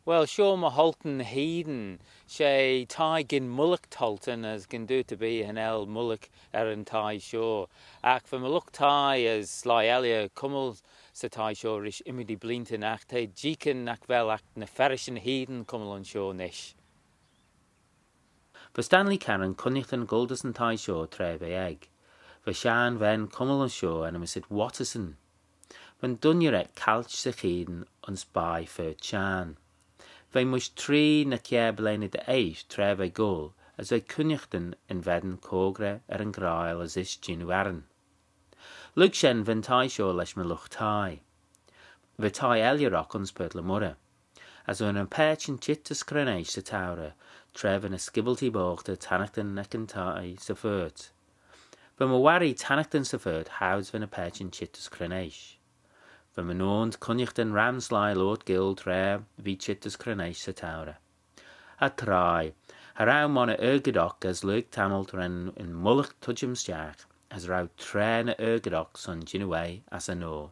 Well, sure, my Holton Heeden, she tie gin mullock tholtan as gin do to be an el mullock erin tie sure. Ac for mullock tie as sly elia cummel sa tie sure ish imidi blinten ac te jeeken ac vel ac na ferishin Heeden cummel on sure nish. For Stanley Karran cunnicht an goldas an tie sure tref ei egg. For Shan ven cummel on sure and it Watterson. When dunyer calch sa Heeden on spy for Chan. Wij moest 3 na ceablaine de éis tref ei gol, as wij cunnichten in vedden cogre een grail as is Ginuaren. Lug shen van tai sio leis me luch tai. We tai elierok ons pert le murre. As we een perch in chittus Cregneash sa taure, tref in a skibbelty boogte tannachten nek en tai sa furt. When we wari tannachten sa furt, houds van a perch in chittus Cregneash. Van mijn oond cunnichten ramsly Lord Gil tref vi chittus Cregneash sa taure. A trai, rauw mon ergedok as leuk tamelt ren in mullig tudjum stjach, as rauw tre na ergedok son Ginuwe as a no.